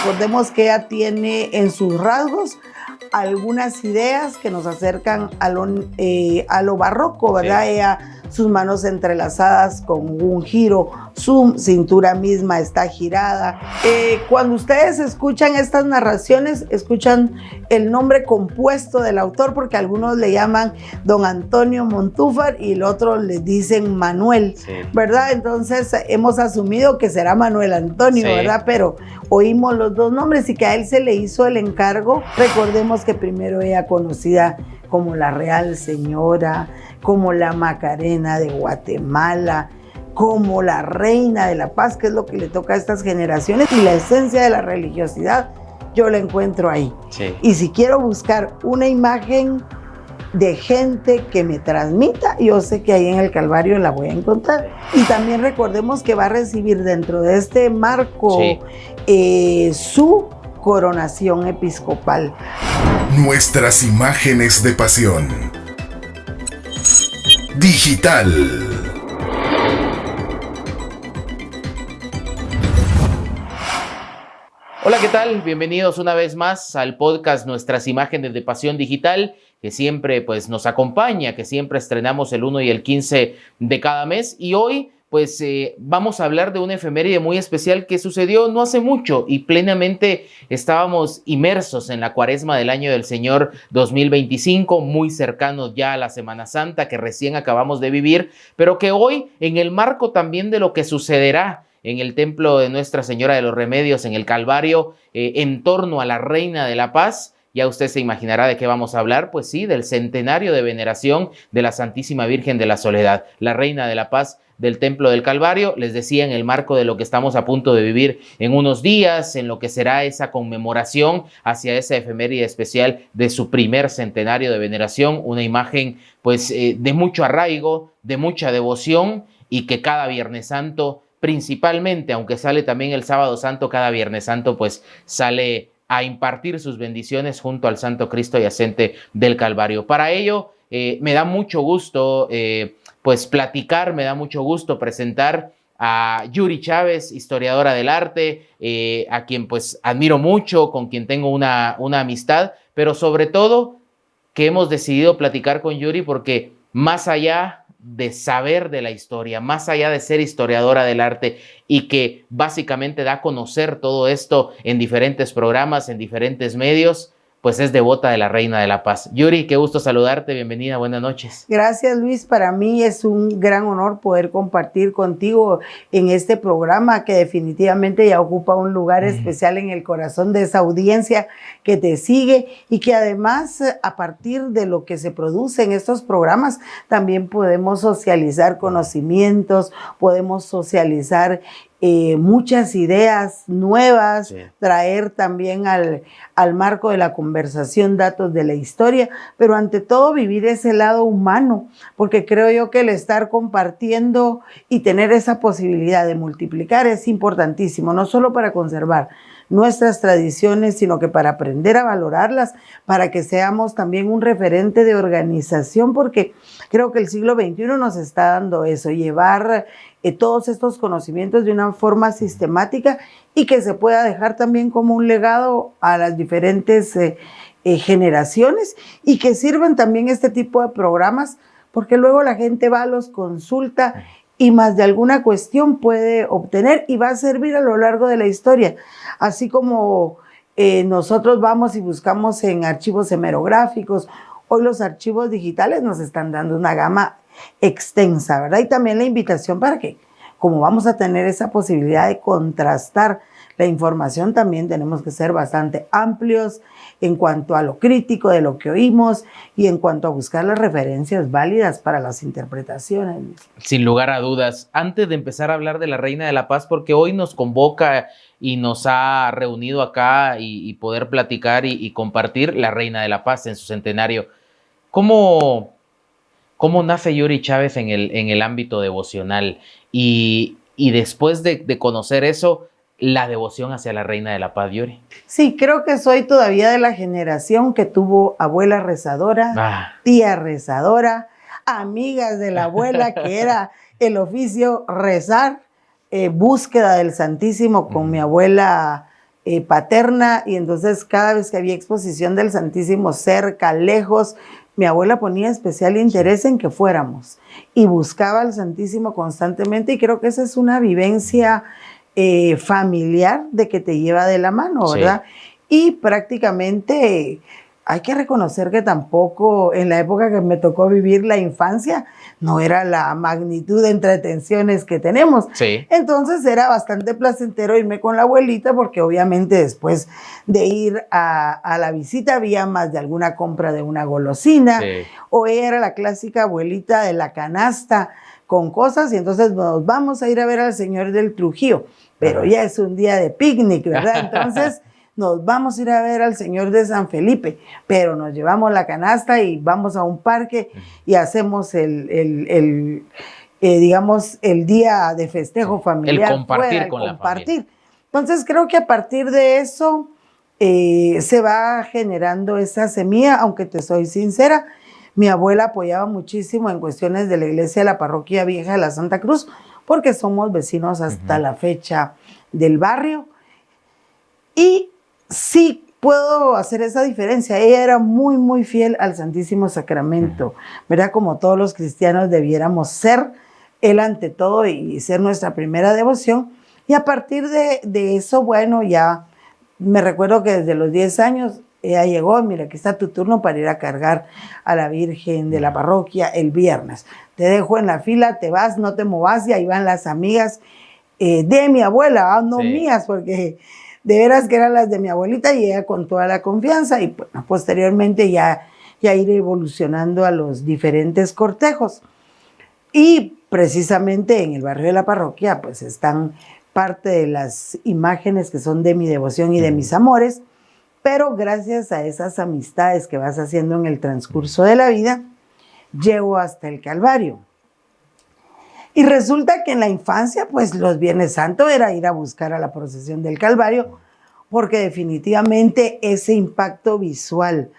Recordemos que ella tiene en sus rasgos algunas ideas que nos acercan a lo barroco, ¿verdad? Sí. Ella, sus manos entrelazadas con un giro, su cintura misma está girada. Cuando ustedes escuchan estas narraciones, escuchan el nombre compuesto del autor, porque algunos le llaman Don Antonio Montúfar y el otro le dicen Manuel, sí, ¿verdad? Entonces hemos asumido que será Manuel Antonio, sí, ¿verdad? Pero oímos los dos nombres y que a él se le hizo el encargo. Recordemos que primero ella conocida como la Real Señora, como la Macarena de Guatemala, como la Reina de la Paz, que es lo que le toca a estas generaciones, y la esencia de la religiosidad, yo la encuentro ahí. Sí. Y si quiero buscar una imagen de gente que me transmita, yo sé que ahí en el Calvario la voy a encontrar. Y también recordemos que va a recibir dentro de este marco, sí, su coronación episcopal. Nuestras imágenes de pasión. Digital. Hola, ¿qué tal? Bienvenidos una vez más al podcast Nuestras Imágenes de Pasión Digital, que siempre pues nos acompaña, que siempre estrenamos el 1 y el 15 de cada mes. Y hoy pues vamos a hablar de una efeméride muy especial que sucedió no hace mucho y plenamente estábamos inmersos en la cuaresma del año del Señor 2025, muy cercanos ya a la Semana Santa que recién acabamos de vivir, pero que hoy, en el marco también de lo que sucederá en el templo de Nuestra Señora de los Remedios, en el Calvario, en torno a la Reina de la Paz, ya usted se imaginará de qué vamos a hablar, pues sí, del centenario de veneración de la Santísima Virgen de la Soledad, la Reina de la Paz del Templo del Calvario. Les decía, en el marco de lo que estamos a punto de vivir en unos días, en lo que será esa conmemoración hacia esa efeméride especial de su primer centenario de veneración, una imagen pues de mucho arraigo, de mucha devoción, y que cada Viernes Santo, principalmente, aunque sale también el Sábado Santo, cada Viernes Santo pues sale a impartir sus bendiciones junto al Santo Cristo Yacente del Calvario. Para ello me da mucho gusto pues platicar, me da mucho gusto presentar a Yuri Chávez, historiadora del arte, a quien pues admiro mucho, con quien tengo una amistad, pero sobre todo que hemos decidido platicar con Yuri porque más allá de saber de la historia, más allá de ser historiadora del arte y que básicamente da a conocer todo esto en diferentes programas, en diferentes medios, pues es devota de la Reina de la Paz. Yuri, qué gusto saludarte, bienvenida, buenas noches. Gracias, Luis, para mí es un gran honor poder compartir contigo en este programa que definitivamente ya ocupa un lugar especial en el corazón de esa audiencia que te sigue y que además a partir de lo que se produce en estos programas también podemos socializar conocimientos, podemos socializar muchas ideas nuevas, sí, traer también al marco de la conversación datos de la historia, pero ante todo vivir ese lado humano, porque creo yo que el estar compartiendo y tener esa posibilidad de multiplicar es importantísimo, no solo para conservar nuestras tradiciones, sino que para aprender a valorarlas, para que seamos también un referente de organización, porque creo que el siglo XXI nos está dando eso, llevar todos estos conocimientos de una forma sistemática y que se pueda dejar también como un legado a las diferentes generaciones y que sirvan también este tipo de programas, porque luego la gente va, los consulta y más de alguna cuestión puede obtener y va a servir a lo largo de la historia, así como nosotros vamos y buscamos en archivos hemerográficos. Hoy los archivos digitales nos están dando una gama extensa, ¿verdad? Y también la invitación para que, como vamos a tener esa posibilidad de contrastar la información, también tenemos que ser bastante amplios en cuanto a lo crítico de lo que oímos y en cuanto a buscar las referencias válidas para las interpretaciones. Sin lugar a dudas. Antes de empezar a hablar de la Reina de la Paz, porque hoy nos convoca y nos ha reunido acá y poder platicar y compartir la Reina de la Paz en su centenario, ¿cómo nace Yuri Chávez en el ámbito devocional? Y después de conocer eso, la devoción hacia la Reina de la Paz, Yuri. Sí, creo que soy todavía de la generación que tuvo abuela rezadora, tía rezadora, amigas de la abuela, que era el oficio rezar, búsqueda del Santísimo con mi abuela paterna, y entonces cada vez que había exposición del Santísimo cerca, lejos, mi abuela ponía especial interés en que fuéramos y buscaba al Santísimo constantemente, y creo que esa es una vivencia familiar de que te lleva de la mano, ¿verdad? Sí. Y prácticamente hay que reconocer que tampoco en la época que me tocó vivir la infancia no era la magnitud de entretenciones que tenemos. Sí. Entonces era bastante placentero irme con la abuelita, porque obviamente después de ir a la visita había más de alguna compra de una golosina, sí, o ella era la clásica abuelita de la canasta con cosas, y entonces nos vamos a ir a ver al señor del Trujillo, pero ya es un día de picnic, ¿verdad? Entonces nos vamos a ir a ver al señor de San Felipe, pero nos llevamos la canasta y vamos a un parque y hacemos digamos, el día de festejo familiar. El compartir con la familia. Entonces creo que a partir de eso se va generando esa semilla, aunque te soy sincera, mi abuela apoyaba muchísimo en cuestiones de la iglesia de la parroquia vieja de la Santa Cruz, porque somos vecinos hasta la fecha del barrio. Y sí puedo hacer esa diferencia. Ella era muy, muy fiel al Santísimo Sacramento, ¿verdad? Como todos los cristianos debiéramos ser, él ante todo y ser nuestra primera devoción. Y a partir de eso, bueno, ya me recuerdo que desde los 10 años ella llegó, mira, aquí está tu turno para ir a cargar a la Virgen de la parroquia el viernes. Te dejo en la fila, te vas, no te movas, y ahí van las amigas de mi abuela, no mías, porque de veras que eran las de mi abuelita, y ella con toda la confianza, y bueno, posteriormente ya ir evolucionando a los diferentes cortejos. Y precisamente en el barrio de la parroquia pues están parte de las imágenes que son de mi devoción y de mis amores, pero gracias a esas amistades que vas haciendo en el transcurso de la vida, llego hasta el Calvario. Y resulta que en la infancia, pues los Viernes Santos era ir a buscar a la procesión del Calvario, porque definitivamente ese impacto visual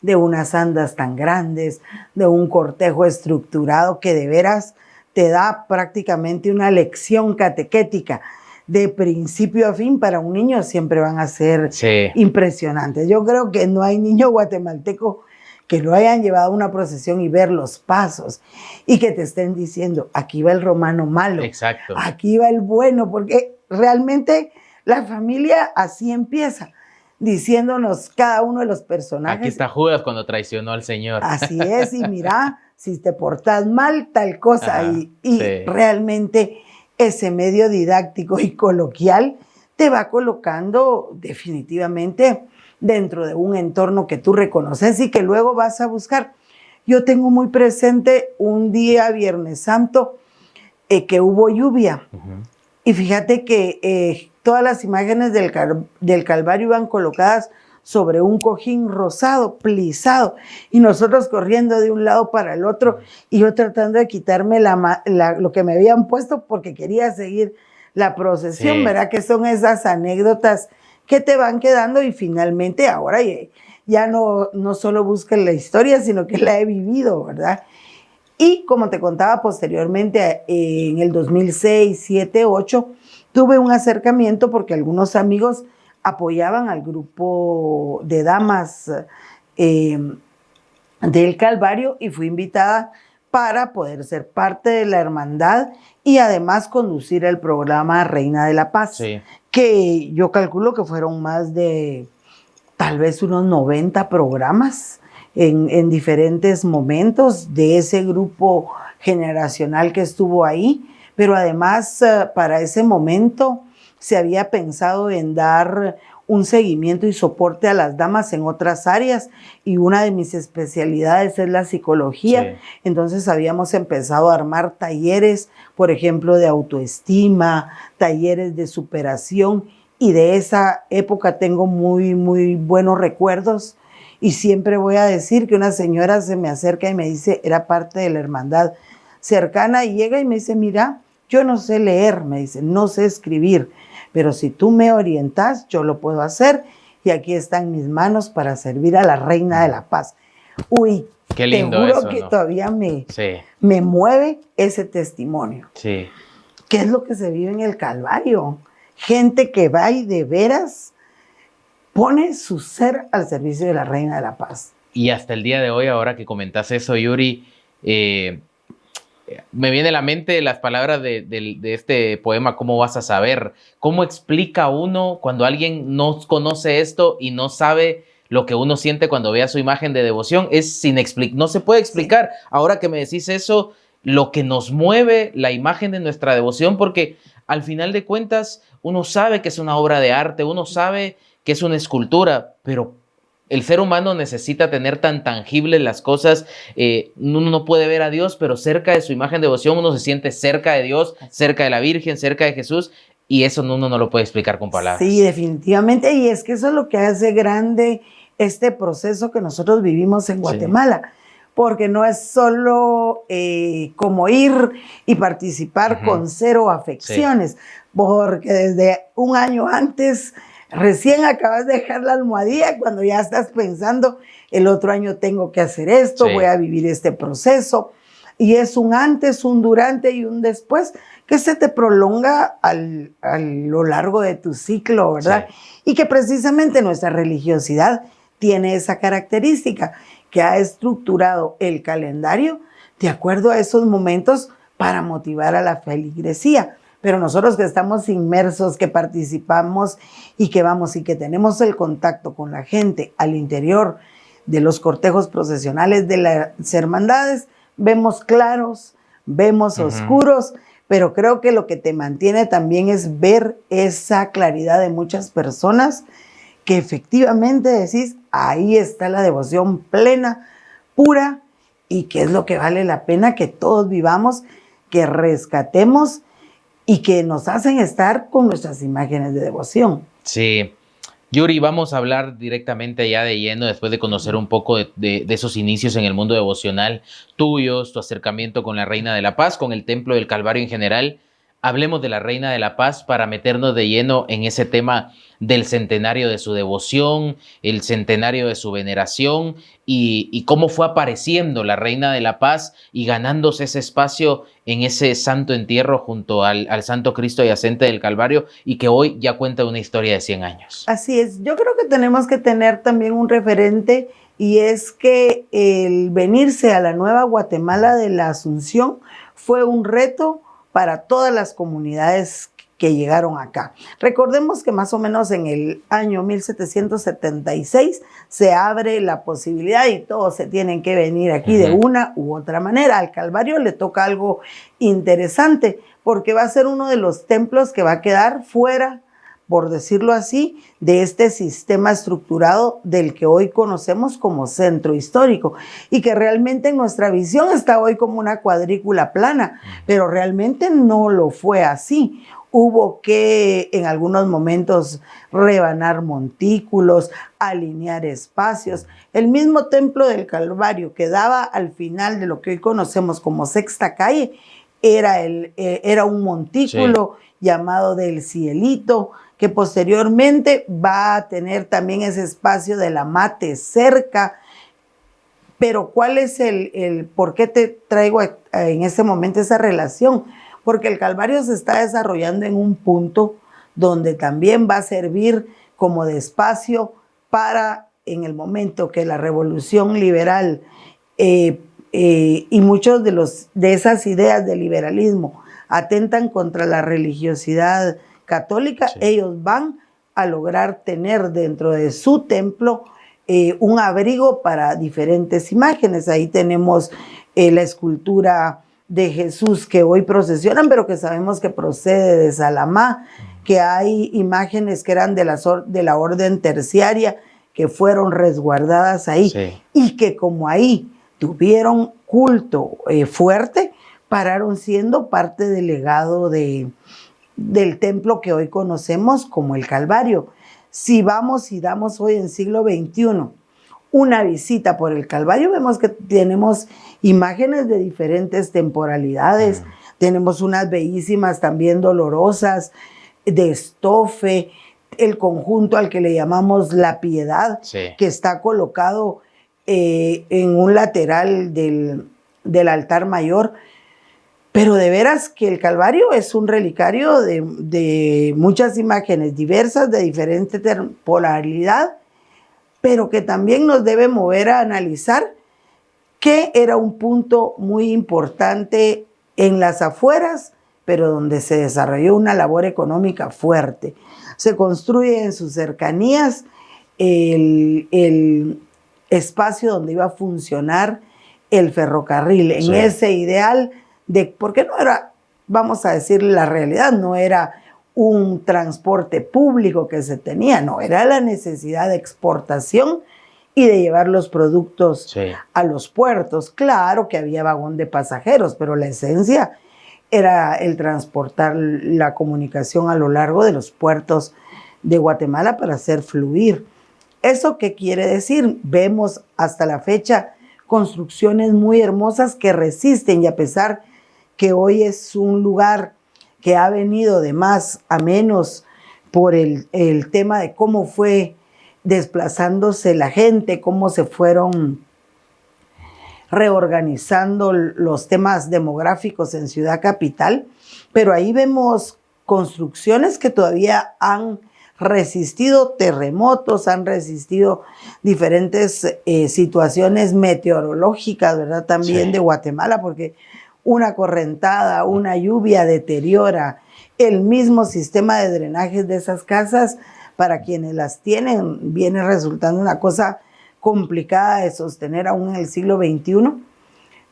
de unas andas tan grandes, de un cortejo estructurado que de veras te da prácticamente una lección catequética de principio a fin, para un niño siempre van a ser impresionantes. Yo creo que no hay niño guatemalteco que lo hayan llevado a una procesión y ver los pasos y que te estén diciendo, aquí va el romano malo, exacto, aquí va el bueno, porque realmente la familia así empieza, diciéndonos cada uno de los personajes. Aquí está Judas cuando traicionó al Señor. Así es, y mira, si te portas mal, tal cosa, y realmente ese medio didáctico y coloquial te va colocando definitivamente dentro de un entorno que tú reconoces y que luego vas a buscar. Yo tengo muy presente un día Viernes Santo que hubo lluvia, y fíjate que todas las imágenes del Calvario iban colocadas sobre un cojín rosado, plisado, y nosotros corriendo de un lado para el otro, y yo tratando de quitarme lo que me habían puesto porque quería seguir la procesión, ¿verdad? Que son esas anécdotas que te van quedando, y finalmente ahora ya no solo busco la historia, sino que la he vivido, ¿verdad? Y como te contaba posteriormente, en el 2006, 2007, 2008, tuve un acercamiento porque algunos amigos apoyaban al grupo de damas del Calvario, y fui invitada para poder ser parte de la hermandad y además conducir el programa Reina de la Paz, que yo calculo que fueron más de tal vez unos 90 programas en diferentes momentos de ese grupo generacional que estuvo ahí, pero además para ese momento se había pensado en dar un seguimiento y soporte a las damas en otras áreas, y una de mis especialidades es la psicología. Entonces habíamos empezado a armar talleres, por ejemplo, de autoestima, talleres de superación, y de esa época tengo muy, muy buenos recuerdos. Y siempre voy a decir que una señora se me acerca y me dice, era parte de la hermandad cercana, y llega y me dice, mira, yo no sé leer, me dice, no sé escribir, pero si tú me orientas, yo lo puedo hacer, y aquí están mis manos para servir a la Reina de la Paz. Uy, qué lindo, te juro eso, que ¿no? Todavía me mueve ese testimonio. ¿Qué es lo que se vive en el Calvario? Gente que va y de veras pone su ser al servicio de la Reina de la Paz. Y hasta el día de hoy, ahora que comentas eso, Yuri, me viene a la mente las palabras de este poema, ¿Cómo vas a saber? ¿Cómo explica uno cuando alguien no conoce esto y no sabe lo que uno siente cuando ve a su imagen de devoción? No se puede explicar. Sí. Ahora que me decís eso, lo que nos mueve la imagen de nuestra devoción, porque al final de cuentas uno sabe que es una obra de arte, uno sabe que es una escultura, pero el ser humano necesita tener tan tangibles las cosas. Uno no puede ver a Dios, pero cerca de su imagen de devoción uno se siente cerca de Dios, cerca de la Virgen, cerca de Jesús, y eso uno no lo puede explicar con palabras. Sí, definitivamente, y es que eso es lo que hace grande este proceso que nosotros vivimos en Guatemala, sí. Porque no es solo como ir y participar con cero afecciones, sí. Porque desde un año antes recién acabas de dejar la almohadilla cuando ya estás pensando, el otro año tengo que hacer esto, sí. Voy a vivir este proceso. Y es un antes, un durante y un después que se te prolonga a lo largo de tu ciclo, ¿verdad? Sí. Y que precisamente nuestra religiosidad tiene esa característica, que ha estructurado el calendario de acuerdo a esos momentos para motivar a la feligresía. Pero nosotros que estamos inmersos, que participamos y que vamos y que tenemos el contacto con la gente al interior de los cortejos procesionales de las hermandades, vemos claros, vemos oscuros, pero creo que lo que te mantiene también es ver esa claridad de muchas personas que efectivamente decís, ahí está la devoción plena, pura, y que es lo que vale la pena que todos vivamos, que rescatemos y que nos hacen estar con nuestras imágenes de devoción. Sí. Yuri, vamos a hablar directamente ya de lleno, después de conocer un poco de esos inicios en el mundo devocional tuyos, tu acercamiento con la Reina de la Paz, con el Templo del Calvario en general. Hablemos de la Reina de la Paz para meternos de lleno en ese tema del centenario de su devoción, el centenario de su veneración y cómo fue apareciendo la Reina de la Paz y ganándose ese espacio en ese santo entierro junto al Santo Cristo Yacente del Calvario y que hoy ya cuenta una historia de 100 años. Así es, yo creo que tenemos que tener también un referente y es que el venirse a la Nueva Guatemala de la Asunción fue un reto para todas las comunidades que llegaron acá. Recordemos que más o menos en el año 1776 se abre la posibilidad y todos se tienen que venir aquí de una u otra manera. Al Calvario le toca algo interesante porque va a ser uno de los templos que va a quedar fuera, por decirlo así, de este sistema estructurado del que hoy conocemos como centro histórico y que realmente en nuestra visión está hoy como una cuadrícula plana, pero realmente no lo fue así. Hubo que en algunos momentos rebanar montículos, alinear espacios. El mismo Templo del Calvario que daba al final de lo que hoy conocemos como Sexta Calle era un montículo llamado del Cielito, que posteriormente va a tener también ese espacio de la Mate cerca. Pero ¿cuál es por qué te traigo en este momento esa relación? Porque el Calvario se está desarrollando en un punto donde también va a servir como de espacio para, en el momento que la revolución liberal y muchos de esas ideas del liberalismo atentan contra la religiosidad católica, ellos van a lograr tener dentro de su templo un abrigo para diferentes imágenes. Ahí tenemos la escultura de Jesús que hoy procesionan, pero que sabemos que procede de Salamá, que hay imágenes que eran de la orden terciaria que fueron resguardadas ahí y que como ahí tuvieron culto fuerte, pararon siendo parte del legado del templo que hoy conocemos como el Calvario. Si vamos y damos hoy en siglo XXI una visita por el Calvario, vemos que tenemos imágenes de diferentes temporalidades, tenemos unas bellísimas también dolorosas, de estofe, el conjunto al que le llamamos la Piedad, que está colocado en un lateral del altar mayor. Pero de veras que el Calvario es un relicario de muchas imágenes diversas, de diferente temporalidad, pero que también nos debe mover a analizar que era un punto muy importante en las afueras, pero donde se desarrolló una labor económica fuerte. Se construye en sus cercanías el espacio donde iba a funcionar el ferrocarril, en ese ideal de, porque no era, vamos a decir la realidad, no era un transporte público que se tenía, no, era la necesidad de exportación y de llevar los productos a los puertos. Claro que había vagón de pasajeros, pero la esencia era el transportar la comunicación a lo largo de los puertos de Guatemala para hacer fluir. ¿Eso qué quiere decir? Vemos hasta la fecha construcciones muy hermosas que resisten, y a pesar que hoy es un lugar que ha venido de más a menos por el tema de cómo fue desplazándose la gente, cómo se fueron reorganizando los temas demográficos en Ciudad Capital, pero ahí vemos construcciones que todavía han resistido terremotos, han resistido diferentes situaciones meteorológicas, ¿verdad? También de Guatemala, porque una correntada, una lluvia deteriora el mismo sistema de drenajes de esas casas. Para quienes las tienen, viene resultando una cosa complicada de sostener aún en el siglo XXI,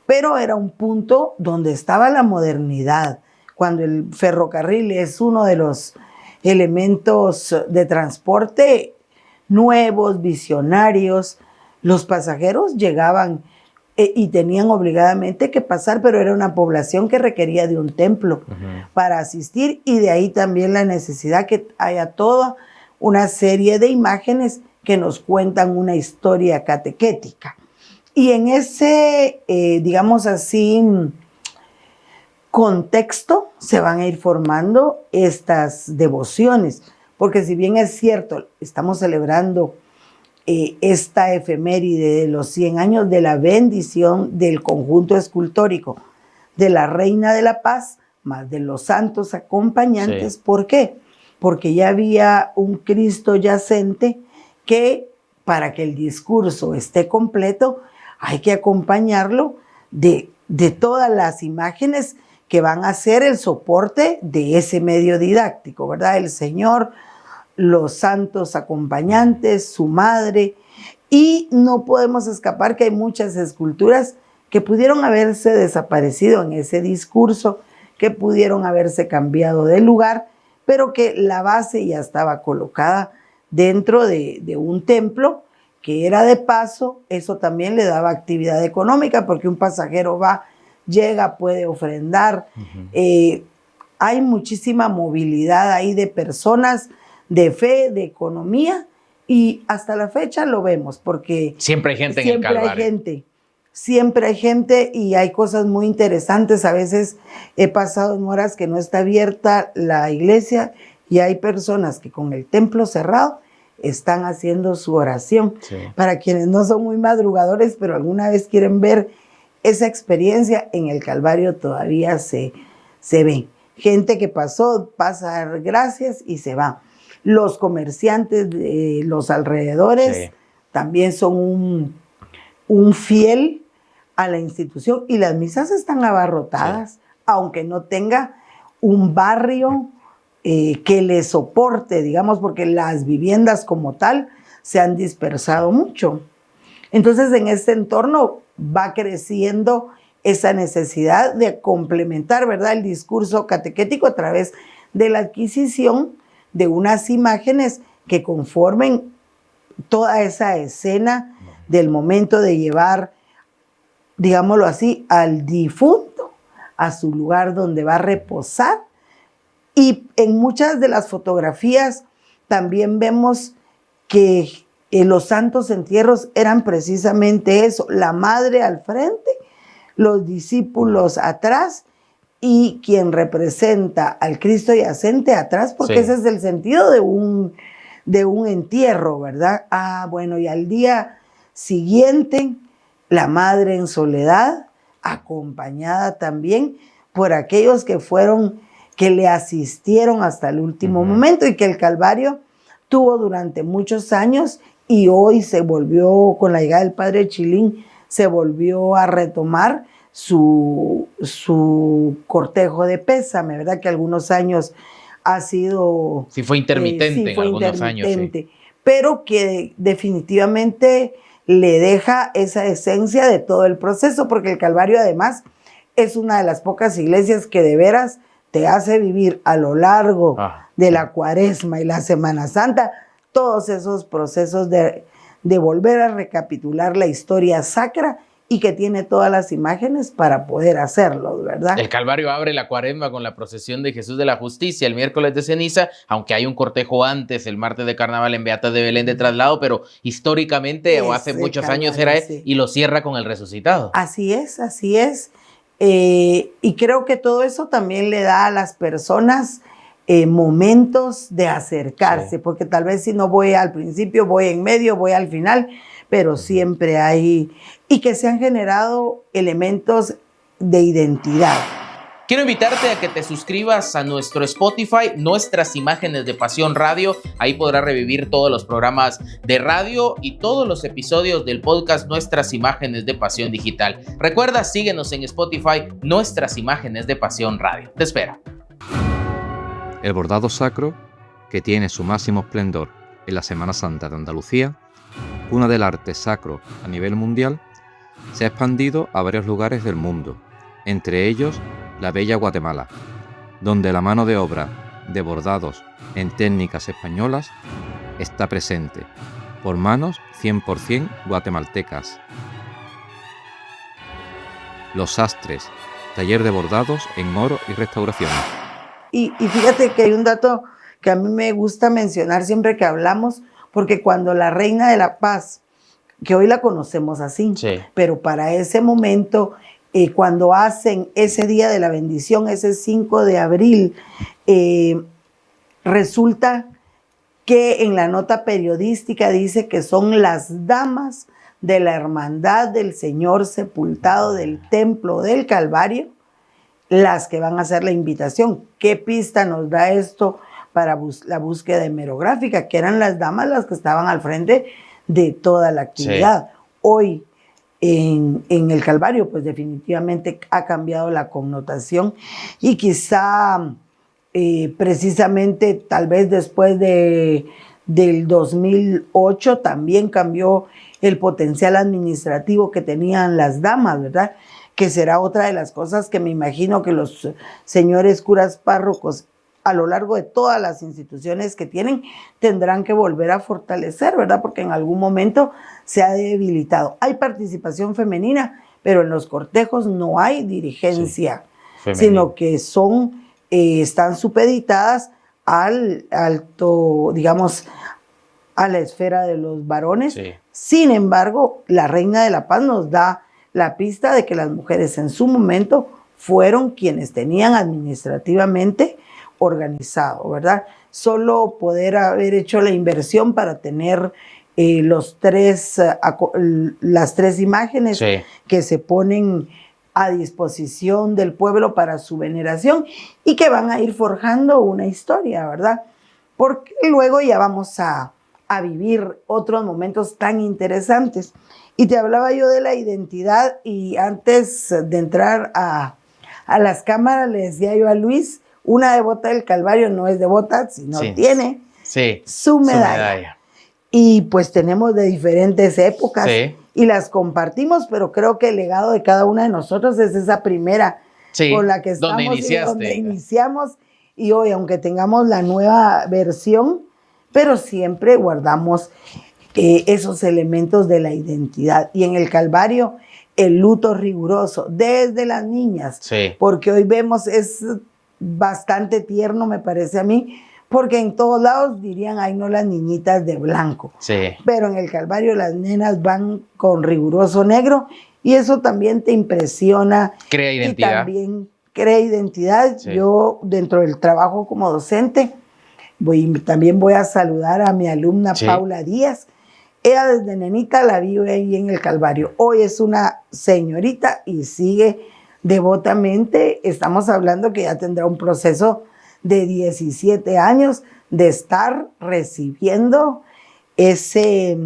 pero era un punto donde estaba la modernidad. Cuando el ferrocarril es uno de los elementos de transporte nuevos, visionarios, los pasajeros llegaban y tenían obligadamente que pasar, pero era una población que requería de un templo para asistir, y de ahí también la necesidad que haya toda una serie de imágenes que nos cuentan una historia catequética. Y en ese, digamos así, contexto se van a ir formando estas devociones, porque si bien es cierto, estamos celebrando esta efeméride de los 100 años de la bendición del conjunto escultórico de la Reina de la Paz, más de los santos acompañantes. ¿Por qué? Porque ya había un Cristo yacente que, para que el discurso esté completo, hay que acompañarlo de todas las imágenes que van a ser el soporte de ese medio didáctico, ¿verdad? El Señor, los santos acompañantes, su madre, y no podemos escapar que hay muchas esculturas que pudieron haberse desaparecido en ese discurso, que pudieron haberse cambiado de lugar, pero que la base ya estaba colocada dentro de un templo que era de paso. Eso también le daba actividad económica, porque un pasajero va, llega, puede ofrendar. Hay muchísima movilidad ahí de personas, de fe, de economía, y hasta la fecha lo vemos, porque siempre hay gente en el Calvario. Siempre hay gente y hay cosas muy interesantes. A veces he pasado en horas que no está abierta la iglesia y hay personas que con el templo cerrado están haciendo su oración. Para quienes no son muy madrugadores, pero alguna vez quieren ver esa experiencia, en el Calvario todavía se ve. Gente que pasó, pasa a dar gracias y se va. Los comerciantes de los alrededores también son un fiel a la institución, y las misas están abarrotadas, aunque no tenga un barrio que le soporte, digamos, porque las viviendas como tal se han dispersado mucho. Entonces, en este entorno va creciendo esa necesidad de complementar, ¿verdad?, el discurso catequético a través de la adquisición de unas imágenes que conformen toda esa escena del momento de llevar, digámoslo así, al difunto a su lugar donde va a reposar. Y en muchas de las fotografías también vemos que los santos entierros eran precisamente eso: la madre al frente, los discípulos atrás, y quien representa al Cristo yacente atrás, porque ese es el sentido de un entierro, ¿verdad? Bueno, y al día siguiente, la madre en soledad, acompañada también por aquellos que le asistieron hasta el último momento, y que el Calvario tuvo durante muchos años, y hoy se volvió, con la llegada del padre Chilín, se volvió a retomar su cortejo de pésame, ¿verdad? Que algunos años ha sido... Sí, fue intermitente en algunos años. Sí. Pero que definitivamente le deja esa esencia de todo el proceso, porque el Calvario además es una de las pocas iglesias que de veras te hace vivir a lo largo de la Cuaresma y la Semana Santa todos esos procesos de volver a recapitular la historia sacra, y que tiene todas las imágenes para poder hacerlo, ¿verdad? El Calvario abre la Cuaresma con la procesión de Jesús de la Justicia el miércoles de ceniza, aunque hay un cortejo antes, el martes de carnaval en Beatas de Belén de traslado, pero históricamente o hace muchos años era y lo cierra con el resucitado. Así es, así es. Y creo que todo eso también le da a las personas momentos de acercarse, porque tal vez si no voy al principio, voy en medio, voy al final, pero siempre hay, y que se han generado elementos de identidad. Quiero invitarte a que te suscribas a nuestro Spotify, Nuestras Imágenes de Pasión Radio. Ahí podrás revivir todos los programas de radio y todos los episodios del podcast Nuestras Imágenes de Pasión Digital. Recuerda, síguenos en Spotify, Nuestras Imágenes de Pasión Radio. Te espero. El bordado sacro, que tiene su máximo esplendor en la Semana Santa de Andalucía, cuna del arte sacro a nivel mundial, se ha expandido a varios lugares del mundo, entre ellos la bella Guatemala, donde la mano de obra de bordados en técnicas españolas está presente, por manos 100% guatemaltecas. Los Sastres, taller de bordados en oro y restauraciones. Y fíjate que hay un dato que a mí me gusta mencionar siempre que hablamos, porque cuando la Reina de la Paz, que hoy la conocemos así, pero para ese momento, cuando hacen ese día de la bendición, ese 5 de abril, resulta que en la nota periodística dice que son las damas de la Hermandad del Señor Sepultado del Templo del Calvario las que van a hacer la invitación. ¿Qué pista nos da esto para la búsqueda hemerográfica? Que eran las damas las que estaban al frente de toda la actividad. Hoy en el Calvario, pues definitivamente ha cambiado la connotación, y quizá precisamente tal vez después del 2008 también cambió el potencial administrativo que tenían las damas, ¿verdad? Que será otra de las cosas que me imagino que los señores curas párrocos a lo largo de todas las instituciones que tienen tendrán que volver a fortalecer, ¿verdad? Porque en algún momento se ha debilitado. Hay participación femenina, pero en los cortejos no hay dirigencia, sino que están supeditadas al alto, digamos, a la esfera de los varones. Sin embargo, la Reina de la Paz nos da la pista de que las mujeres en su momento fueron quienes tenían administrativamente organizado, ¿verdad? Solo poder haber hecho la inversión para tener las tres imágenes que se ponen a disposición del pueblo para su veneración, y que van a ir forjando una historia, ¿verdad? Porque luego ya vamos a vivir otros momentos tan interesantes. Y te hablaba yo de la identidad, y antes de entrar a las cámaras le decía yo a Luis, una devota del Calvario no es devota, sino tiene su medalla. Y pues tenemos de diferentes épocas y las compartimos, pero creo que el legado de cada una de nosotros es esa primera con la que estamos donde iniciamos. Y hoy, aunque tengamos la nueva versión, pero siempre guardamos esos elementos de la identidad. Y en el Calvario, el luto riguroso, desde las niñas, porque hoy vemos, es bastante tierno, me parece a mí, porque en todos lados dirían, ay no, las niñitas de blanco. Pero en el Calvario las nenas van con riguroso negro, y eso también te impresiona. Crea identidad. Y también crea identidad. Yo, dentro del trabajo como docente, también voy a saludar a mi alumna Paula Díaz. Ella desde nenita la vive ahí en el Calvario. Hoy es una señorita y sigue devotamente. Estamos hablando que ya tendrá un proceso de 17 años de estar recibiendo esa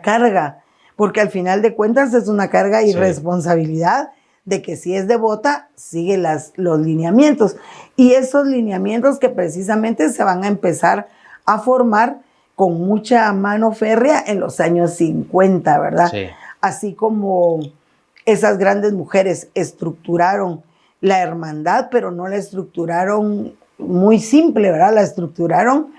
carga, porque al final de cuentas es una carga y responsabilidad de que si es devota, sigue los lineamientos. Y esos lineamientos que precisamente se van a empezar a formar con mucha mano férrea en los años 50, ¿verdad? Sí. Así como esas grandes mujeres estructuraron la hermandad, pero no la estructuraron muy simple, ¿verdad? La estructuraron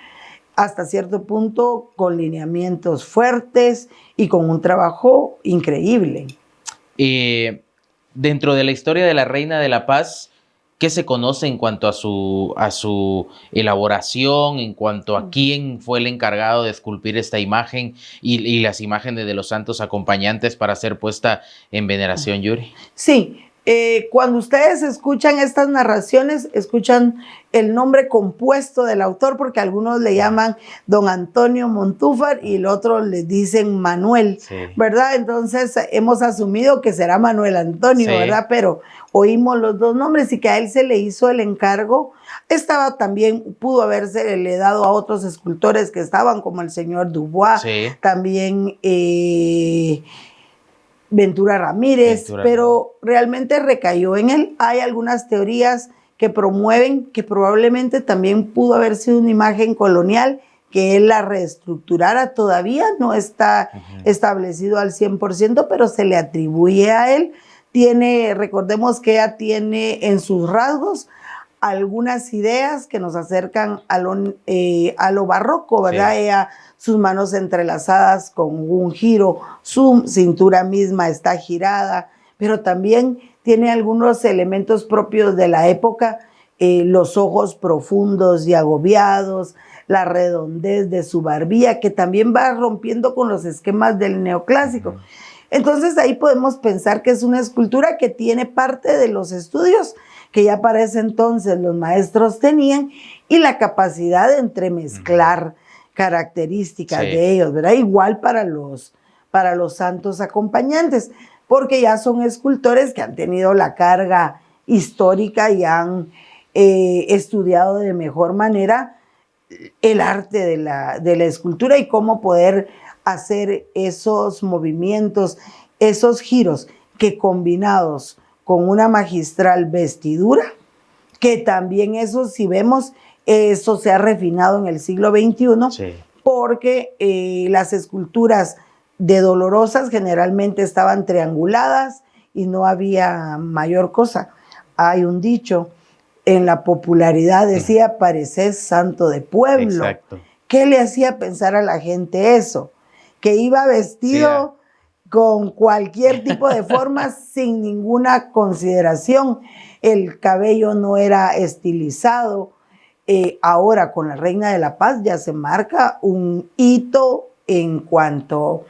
hasta cierto punto con lineamientos fuertes y con un trabajo increíble. Dentro de la historia de la Reina de la Paz, ¿qué se conoce en cuanto a su elaboración, en cuanto a quién fue el encargado de esculpir esta imagen y las imágenes de los santos acompañantes para ser puesta en veneración, Yuri? Sí, cuando ustedes escuchan estas narraciones, escuchan el nombre compuesto del autor, porque algunos le llaman don Antonio Montúfar y el otro le dicen Manuel, ¿verdad? Entonces hemos asumido que será Manuel Antonio, ¿verdad? Pero oímos los dos nombres y que a él se le hizo el encargo. Estaba también, pudo haberse le dado a otros escultores que estaban, como el señor Dubois, también Ventura Ramírez, pero realmente recayó en él. Hay algunas teorías que promueven que probablemente también pudo haber sido una imagen colonial, que él la reestructurara. Todavía no está establecido al 100%, pero se le atribuye a él. Recordemos que ella tiene en sus rasgos algunas ideas que nos acercan a lo barroco, ¿verdad? Ella, sus manos entrelazadas con un giro, su cintura misma está girada, pero también tiene algunos elementos propios de la época, los ojos profundos y agobiados, la redondez de su barbilla, que también va rompiendo con los esquemas del neoclásico. Entonces ahí podemos pensar que es una escultura que tiene parte de los estudios que ya para ese entonces los maestros tenían y la capacidad de entremezclar características de ellos, ¿verdad? Igual para los santos acompañantes, porque ya son escultores que han tenido la carga histórica y han estudiado de mejor manera el arte de la escultura y cómo poder hacer esos movimientos, esos giros que combinados con una magistral vestidura, que también eso, si vemos, eso se ha refinado en el siglo XXI, porque las esculturas de Dolorosas generalmente estaban trianguladas y no había mayor cosa. Hay un dicho, en la popularidad decía, pareces santo de pueblo. Exacto. ¿Qué le hacía pensar a la gente eso? Que iba vestido con cualquier tipo de forma sin ninguna consideración. El cabello no era estilizado. Ahora con la Reina de la Paz ya se marca un hito en cuanto...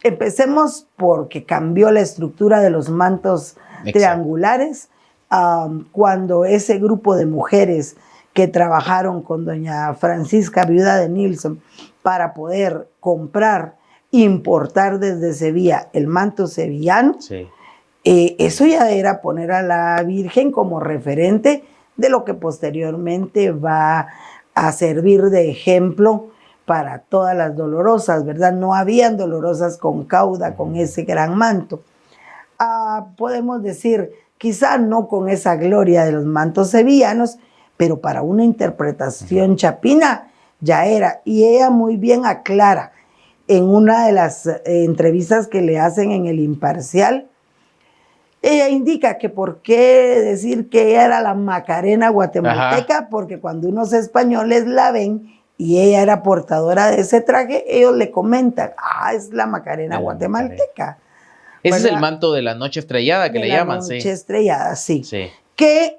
Empecemos porque cambió la estructura de los mantos triangulares. Cuando ese grupo de mujeres que trabajaron con doña Francisca, viuda de Nilsson, para poder importar desde Sevilla el manto sevillano, eso ya era poner a la Virgen como referente de lo que posteriormente va a servir de ejemplo para todas las Dolorosas, ¿verdad? No habían Dolorosas con cauda, con ese gran manto. Podemos decir, quizá no con esa gloria de los mantos sevillanos, pero para una interpretación chapina ya era. Y ella muy bien aclara en una de las entrevistas que le hacen en El Imparcial, ella indica que por qué decir que ella era la Macarena guatemalteca, porque cuando unos españoles la ven y ella era portadora de ese traje, ellos le comentan, es la Macarena guatemalteca. Ese es el manto de la noche estrellada que le llaman, noche estrellada, sí. Que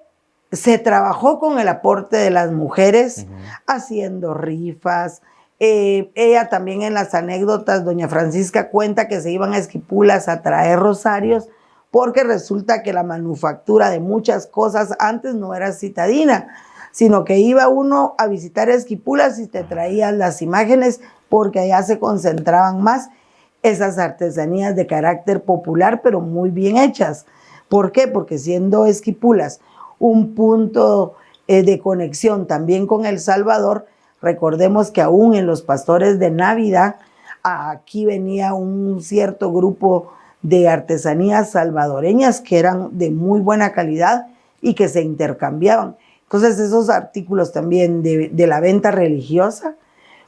se trabajó con el aporte de las mujeres, haciendo rifas. Ella también en las anécdotas, doña Francisca cuenta que se iban a Esquipulas a traer rosarios, porque resulta que la manufactura de muchas cosas antes no era citadina, sino que iba uno a visitar Esquipulas y te traían las imágenes, porque allá se concentraban más esas artesanías de carácter popular, pero muy bien hechas, ¿Por qué? Porque siendo Esquipulas un punto de conexión también con El Salvador, recordemos que aún en los pastores de Navidad, aquí venía un cierto grupo de artesanías salvadoreñas que eran de muy buena calidad y que se intercambiaban. Entonces esos artículos también de la venta religiosa,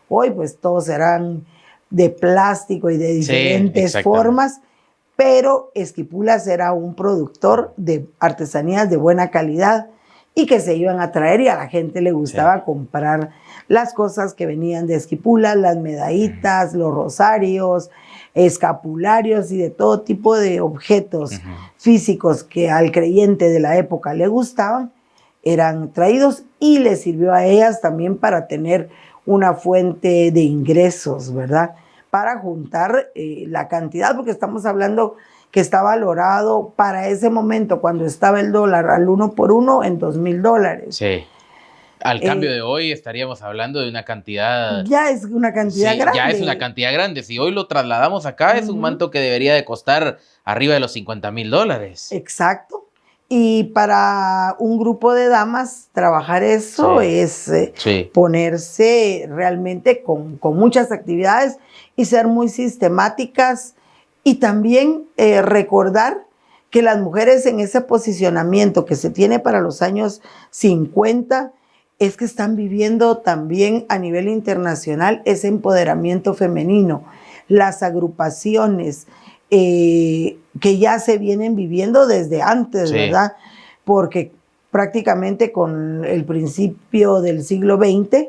hoy pues todos eran de plástico y de diferentes formas, pero Esquipulas era un productor de artesanías de buena calidad y que se iban a traer y a la gente le gustaba comprar las cosas que venían de Esquipulas, las medallitas, los rosarios, escapularios y de todo tipo de objetos físicos que al creyente de la época le gustaban, eran traídos y les sirvió a ellas también para tener una fuente de ingresos, ¿verdad? Para juntar la cantidad, porque estamos hablando que está valorado para ese momento, cuando estaba el dólar al 1 por 1, en $2,000. Sí. Al cambio de hoy estaríamos hablando de una cantidad... Ya es una cantidad grande. Ya es una cantidad grande. Si hoy lo trasladamos acá, es un manto que debería de costar arriba de los $50,000. Exacto. Y para un grupo de damas, trabajar eso es ponerse realmente con muchas actividades y ser muy sistemáticas y también recordar que las mujeres en ese posicionamiento que se tiene para los años 50 es que están viviendo también a nivel internacional ese empoderamiento femenino, las agrupaciones que ya se vienen viviendo desde antes, ¿verdad? Porque prácticamente con el principio del siglo XX,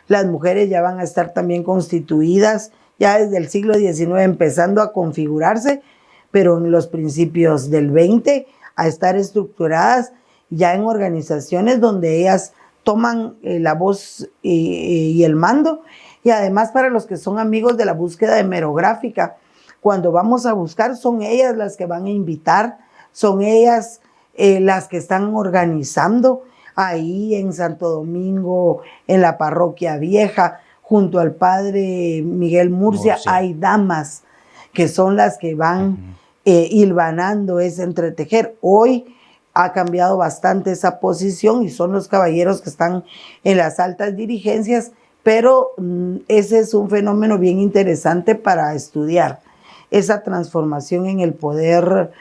las mujeres ya van a estar también constituidas, ya desde el siglo XIX empezando a configurarse, pero en los principios del XX a estar estructuradas ya en organizaciones donde ellas toman la voz y el mando. Y además para los que son amigos de la búsqueda hemerográfica, cuando vamos a buscar son ellas las que van a invitar, son ellas las que están organizando ahí en Santo Domingo, en la Parroquia Vieja, junto al padre Miguel Murcia, hay damas que son las que van hilvanando ese entretejer. Hoy ha cambiado bastante esa posición y son los caballeros que están en las altas dirigencias, pero ese es un fenómeno bien interesante para estudiar, esa transformación en el poder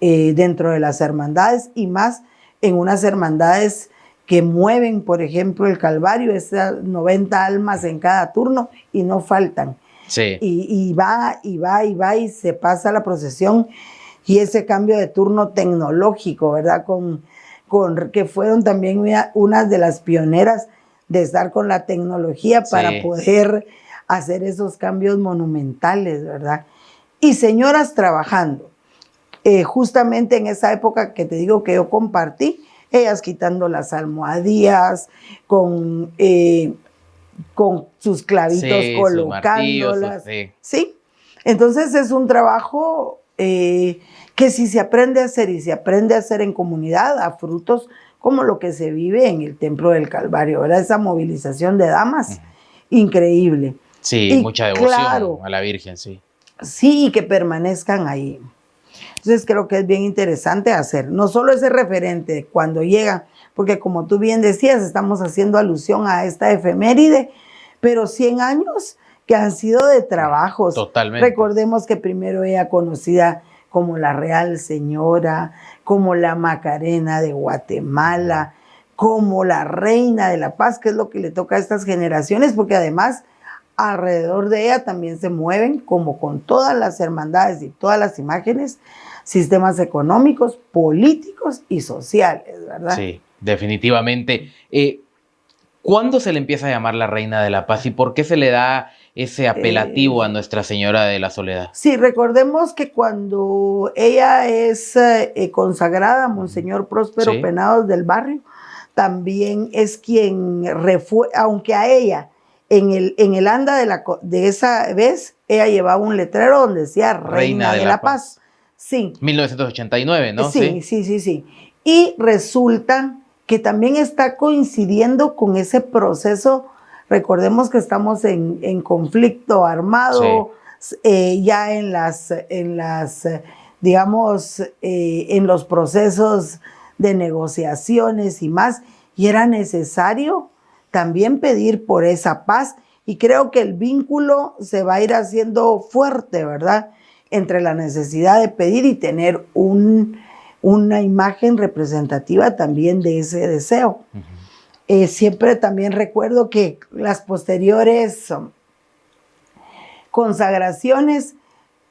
dentro de las hermandades y más en unas hermandades que mueven, por ejemplo, el Calvario, esas 90 almas en cada turno y no faltan. Sí. Y va y se pasa la procesión y ese cambio de turno tecnológico, ¿verdad? Que fueron también unas de las pioneras de estar con la tecnología para poder hacer esos cambios monumentales, ¿verdad? Y señoras trabajando, justamente en esa época que te digo que yo compartí, ellas quitando las almohadillas, con sus clavitos colocándolas. Sí, entonces es un trabajo que si se aprende a hacer y se aprende a hacer en comunidad, a frutos como lo que se vive en el Templo del Calvario, ¿verdad? Esa movilización de damas, increíble. Sí, y mucha devoción a la Virgen, sí. Sí, y que permanezcan ahí. Entonces creo que es bien interesante hacer, no solo ese referente cuando llegan, porque como tú bien decías, estamos haciendo alusión a esta efeméride, pero 100 años que han sido de trabajos. Totalmente. Recordemos que primero ella conocida como la Real Señora, como la Macarena de Guatemala, como la Reina de la Paz, que es lo que le toca a estas generaciones, porque además alrededor de ella también se mueven, como con todas las hermandades y todas las imágenes, sistemas económicos, políticos y sociales, ¿verdad? Sí, definitivamente. ¿Cuándo se le empieza a llamar la Reina de la Paz y por qué se le da ese apelativo a Nuestra Señora de la Soledad? Sí, recordemos que cuando ella es consagrada a Monseñor Próspero Penados del Barrio, también es quien aunque a ella en el anda de esa vez, ella llevaba un letrero donde decía Reina de la Paz. Sí. 1989, ¿no? Sí. Y resulta que también está coincidiendo con ese proceso. Recordemos que estamos en conflicto armado, ya en las digamos, en los procesos de negociaciones y más, y era necesario también pedir por esa paz, y creo que el vínculo se va a ir haciendo fuerte, ¿verdad?, entre la necesidad de pedir y tener una imagen representativa también de ese deseo. Siempre también recuerdo que las posteriores consagraciones,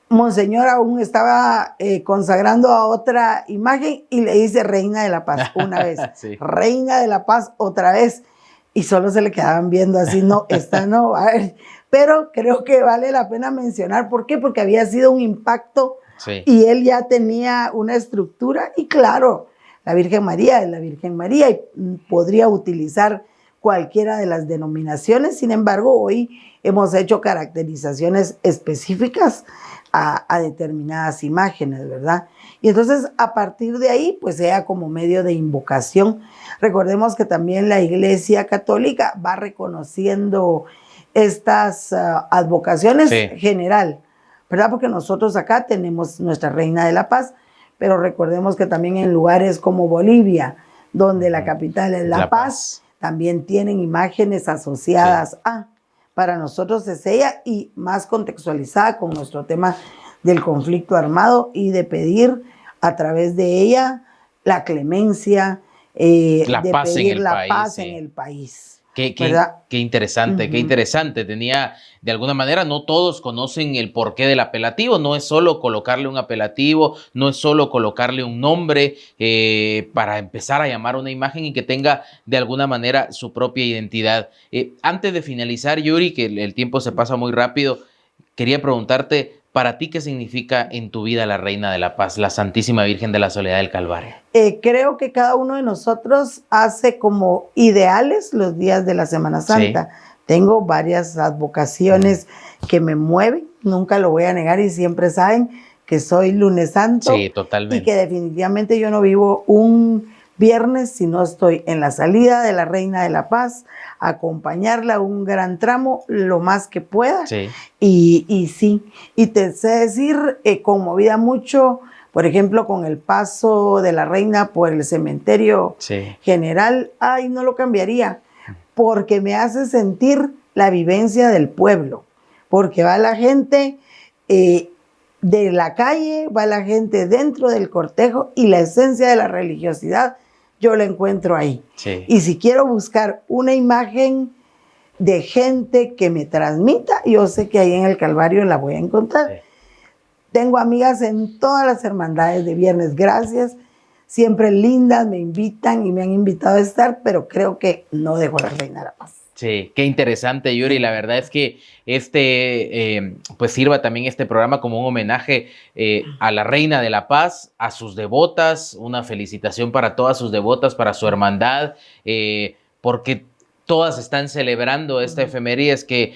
Monseñor aún estaba consagrando a otra imagen y le dice Reina de la Paz una vez, sí. Reina de la Paz otra vez, y solo se le quedaban viendo así, no, esta no, a ver, pero creo que vale la pena mencionar, ¿por qué? Porque había sido un impacto, sí. Y él ya tenía una estructura, y claro, la Virgen María es la Virgen María y podría utilizar cualquiera de las denominaciones. Sin embargo, hoy hemos hecho caracterizaciones específicas a determinadas imágenes, ¿verdad? Y entonces, a partir de ahí, pues sea como medio de invocación. Recordemos que también la Iglesia Católica va reconociendo estas advocaciones, sí. General, ¿verdad? Porque nosotros acá tenemos nuestra Reina de la Paz, pero recordemos que también en lugares como Bolivia, donde la capital es La Paz, también tienen imágenes asociadas, sí. Para nosotros es ella, y más contextualizada con nuestro tema del conflicto armado, y de pedir a través de ella la clemencia, la de paz pedir en el la país, paz sí. En el país. Qué interesante, qué interesante. Tenía, de alguna manera, no todos conocen el porqué del apelativo. No es solo colocarle un apelativo, no es solo colocarle un nombre para empezar a llamar una imagen y que tenga, de alguna manera, su propia identidad. Antes de finalizar, Yuri, que el tiempo se pasa muy rápido, quería preguntarte, ¿para ti qué significa en tu vida la Reina de la Paz, la Santísima Virgen de la Soledad del Calvario? Creo que cada uno de nosotros hace como ideales los días de la Semana Santa. Sí. Tengo varias advocaciones que me mueven, nunca lo voy a negar, y siempre saben que soy lunes santo. Sí, totalmente. Y que definitivamente yo no vivo un viernes si no estoy en la salida de la Reina de la Paz, acompañarla un gran tramo lo más que pueda. Sí. Y sí, y te sé decir, conmovida mucho, por ejemplo, con el paso de la Reina por el cementerio, sí. General, no lo cambiaría, porque me hace sentir la vivencia del pueblo, porque va la gente de la calle, va la gente dentro del cortejo, y la esencia de la religiosidad yo la encuentro ahí. Sí. Y si quiero buscar una imagen de gente que me transmita, yo sé que ahí en el Calvario la voy a encontrar. Sí. Tengo amigas en todas las hermandades de Viernes Gracias, siempre lindas, me invitan y me han invitado a estar, pero creo que no dejo a la Reina de la Paz. Sí, qué interesante, Yuri. La verdad es que pues sirva también este programa como un homenaje a la Reina de la Paz, a sus devotas, una felicitación para todas sus devotas, para su hermandad, porque todas están celebrando esta efeméride, que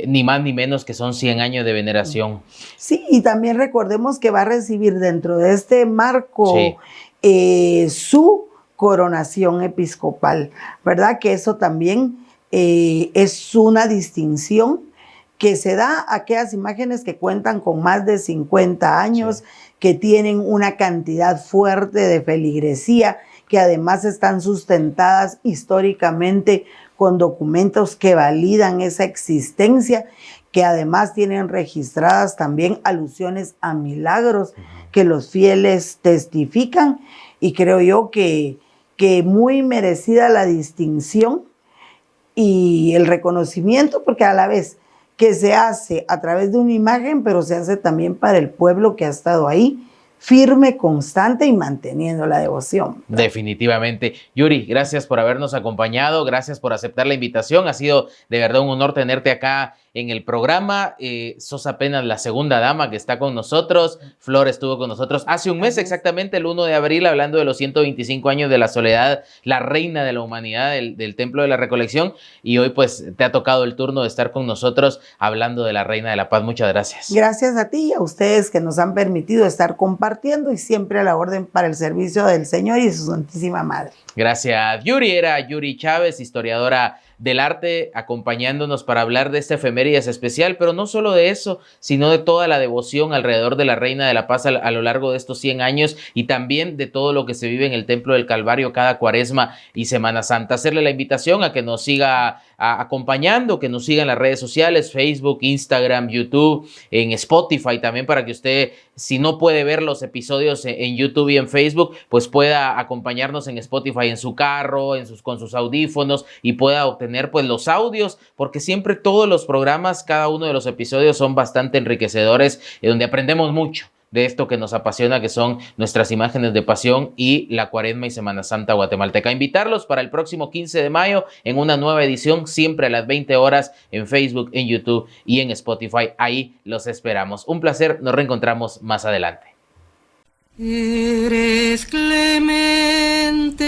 ni más ni menos que son 100 años de veneración. Sí, y también recordemos que va a recibir dentro de este marco, sí. Su coronación episcopal, ¿verdad? Que eso también es una distinción que se da a aquellas imágenes que cuentan con más de 50 años, sí. Que tienen una cantidad fuerte de feligresía, que además están sustentadas históricamente con documentos que validan esa existencia, que además tienen registradas también alusiones a milagros que los fieles testifican, y creo yo que muy merecida la distinción y el reconocimiento, porque a la vez que se hace a través de una imagen, pero se hace también para el pueblo que ha estado ahí, firme, constante y manteniendo la devoción. Definitivamente. Yuri, gracias por habernos acompañado, gracias por aceptar la invitación. Ha sido de verdad un honor tenerte acá en el programa. Sos apenas la segunda dama que está con nosotros. Flor estuvo con nosotros hace un mes exactamente, el 1 de abril, hablando de los 125 años de la Soledad, la reina de la humanidad del Templo de la Recolección. Y hoy pues te ha tocado el turno de estar con nosotros hablando de la Reina de la Paz. Muchas gracias. Gracias a ti y a ustedes que nos han permitido estar compartiendo y siempre a la orden para el servicio del Señor y su Santísima Madre. Gracias, Yuri. Era Yuri Chávez, historiadora del arte acompañándonos para hablar de esta efemérides especial, pero no solo de eso, sino de toda la devoción alrededor de la Reina de la Paz a lo largo de estos 100 años y también de todo lo que se vive en el Templo del Calvario cada Cuaresma y Semana Santa. Hacerle la invitación a que nos siga acompañando, que nos siga en las redes sociales, Facebook, Instagram, YouTube, en Spotify también, para que usted, si no puede ver los episodios en YouTube y en Facebook, pues pueda acompañarnos en Spotify en su carro, con sus audífonos, y pueda obtener pues los audios, porque siempre todos los programas, cada uno de los episodios son bastante enriquecedores, donde aprendemos mucho de esto que nos apasiona, que son nuestras imágenes de pasión y la Cuaresma y Semana Santa guatemalteca. Invitarlos para el próximo 15 de mayo en una nueva edición, siempre a las 20 horas en Facebook, en YouTube y en Spotify. Ahí los esperamos. Un placer, nos reencontramos más adelante. Eres clemente,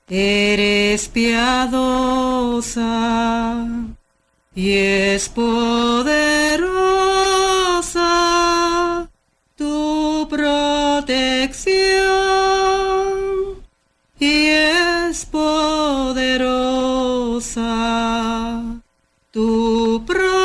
eres piadosa y es poderosa tu protección, y es poderosa tu protección.